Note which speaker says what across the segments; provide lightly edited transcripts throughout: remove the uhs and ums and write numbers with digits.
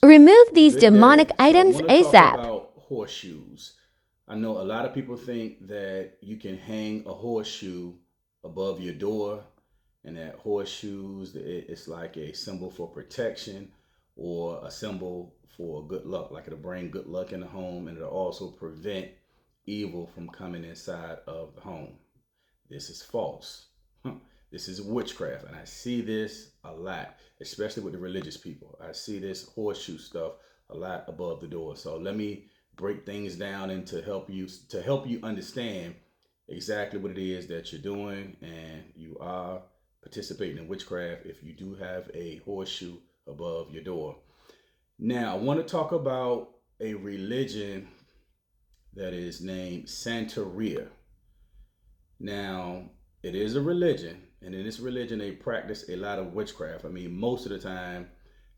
Speaker 1: Remove these
Speaker 2: Good
Speaker 1: demonic
Speaker 2: day. So I
Speaker 1: items
Speaker 2: want to talk
Speaker 1: ASAP.
Speaker 2: about horseshoes. I know a lot of people think that you can hang a horseshoe above your door, and that horseshoes it's like a symbol for protection or a symbol for good luck, like it'll bring good luck in the home and it'll also prevent evil from coming inside of the home. This is false. This is witchcraft, and I see this a lot, especially with the religious people. I see this horseshoe stuff a lot above the door. So let me break things down and to help you understand exactly what it is that you're doing, and you are participating in witchcraft if you do have a horseshoe above your door. Now, I want to talk about a religion that is named Santeria. Now, it is a religion, and in this religion, they practice a lot of witchcraft. I mean, most of the time,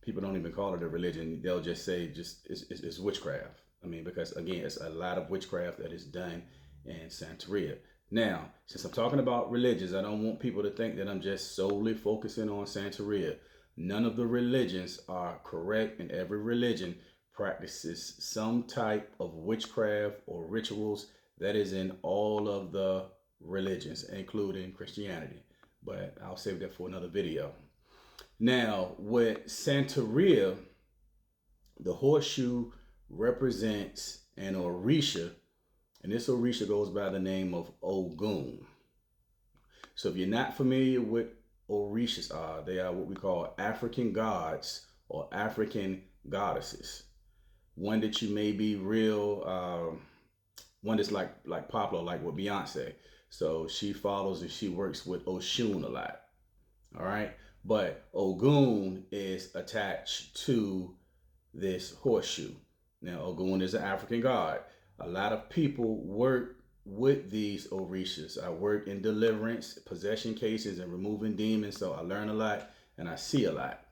Speaker 2: people don't even call it a religion. They'll just say it's witchcraft. I mean, because again, it's a lot of witchcraft that is done in Santeria. Now, since I'm talking about religions, I don't want people to think that I'm just solely focusing on Santeria. None of the religions are correct, and every religion practices some type of witchcraft or rituals that is in all of the religions, including Christianity. But I'll save that for another video. Now, with Santeria, the horseshoe represents an Orisha, and this Orisha goes by the name of Ogun. So if you're not familiar with Orishas they are what we call African gods or African goddesses. One that you may be real one that's like popular, like with Beyonce. So she follows and she works with Oshun a lot. All right. But Ogun is attached to this horseshoe. Now, Ogun is an African god. A lot of people work with these orishas. I work in deliverance, possession cases, and removing demons. So I learn a lot and I see a lot.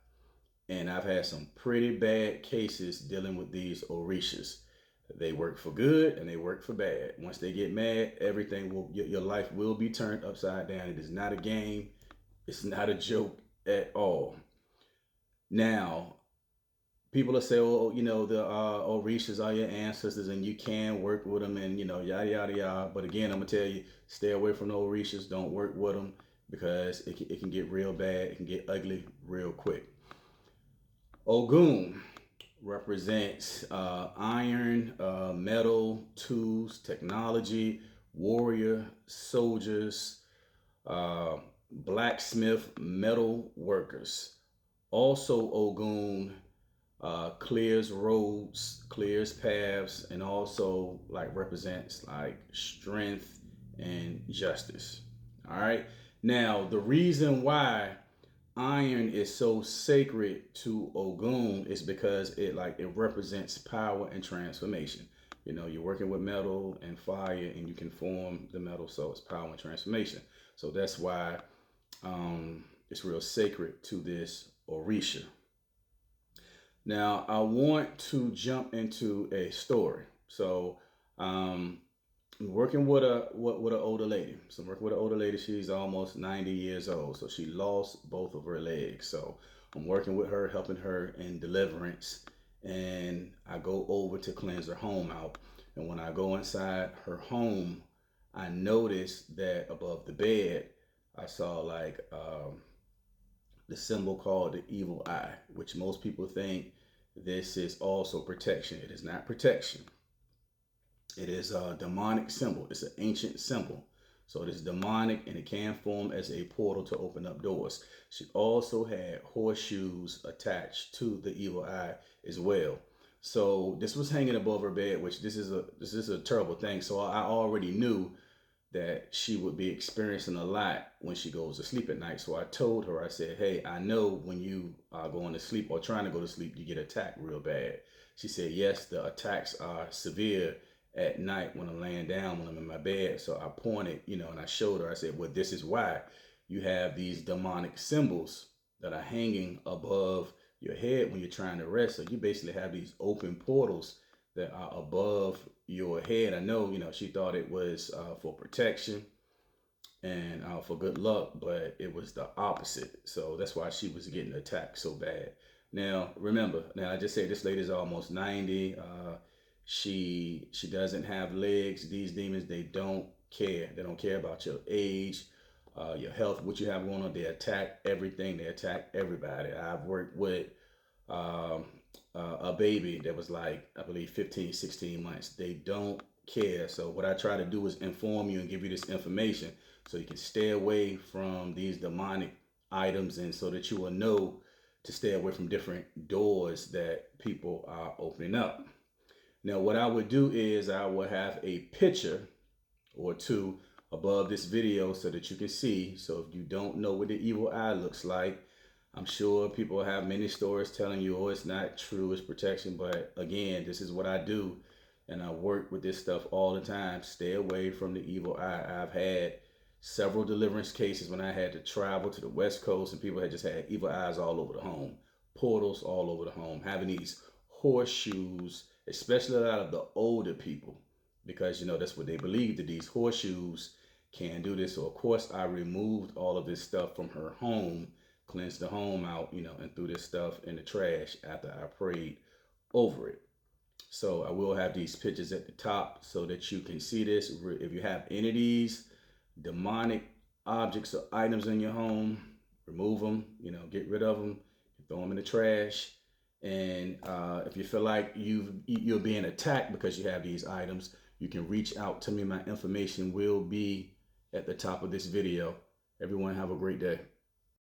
Speaker 2: And I've had some pretty bad cases dealing with these orishas. They work for good and they work for bad. Once they get mad, everything will your life will be turned upside down. It is not a game. It's not a joke at all. Now, people will say, "Oh, the Orishas are your ancestors, and you can work with them, and yada yada yada." But again, I'm gonna tell you, stay away from the Orishas. Don't work with them because it can get real bad. It can get ugly real quick. Ogun represents iron, metal, tools, technology, warrior, soldiers, uh, blacksmith, metal workers. Also, Ogun clears roads, clears paths, and also like represents like strength and justice. All right. Now, the reason why iron is so sacred to Ogun is because it represents power and transformation. You're working with metal and fire, and you can form the metal, so it's power and transformation. So that's why it's real sacred to this Orisha. Now, I want to jump into a story. So, um, I'm working with an older lady. So I'm working with an older lady. She's almost 90 years old. So she lost both of her legs. So I'm working with her, helping her in deliverance. And I go over to cleanse her home out. And when I go inside her home, I noticed that above the bed, I saw like the symbol called the evil eye, which most people think this is also protection. It is not protection. It is a demonic symbol. It's an ancient symbol. So it is demonic and it can form as a portal to open up doors. She also had horseshoes attached to the evil eye as well. So this was hanging above her bed, which this is a terrible thing. So I already knew that she would be experiencing a lot when she goes to sleep at night. So I told her, I said, "Hey, I know when you are going to sleep or trying to go to sleep, you get attacked real bad." She said, "Yes, the attacks are severe at night when I'm laying down, when I'm in my bed." So I pointed, and I showed her, I said, "Well, this is why you have these demonic symbols that are hanging above your head when you're trying to rest. So you basically have these open portals that are above your head." I know, she thought it was for protection and for good luck, but it was the opposite. So that's why she was getting attacked so bad. Now, remember, now I just said this lady's almost 90. She doesn't have legs. These demons, they don't care. They don't care about your age, your health, what you have going on. They attack everything. They attack everybody. I've worked with um, a baby that was like, I believe, 15, 16 months. They don't care. So what I try to do is inform you and give you this information so you can stay away from these demonic items, and so that you will know to stay away from different doors that people are opening up. Now, what I would do is I would have a picture or two above this video so that you can see. So if you don't know what the evil eye looks like, I'm sure people have many stories telling you, oh, it's not true, it's protection. But again, this is what I do. And I work with this stuff all the time. Stay away from the evil eye. I've had several deliverance cases when I had to travel to the West Coast and people had just had evil eyes all over the home, portals all over the home, having these horseshoes, especially a lot of the older people, because that's what they believe, that these horseshoes can do this. So of course I removed all of this stuff from her home, cleansed the home out, and threw this stuff in the trash after I prayed over it. So I will have these pictures at the top so that you can see this. If you have any of these demonic objects or items in your home, remove them, get rid of them, throw them in the trash. And if you feel like you're being attacked because you have these items, you can reach out to me. My information will be at the top of this video. Everyone have a great day.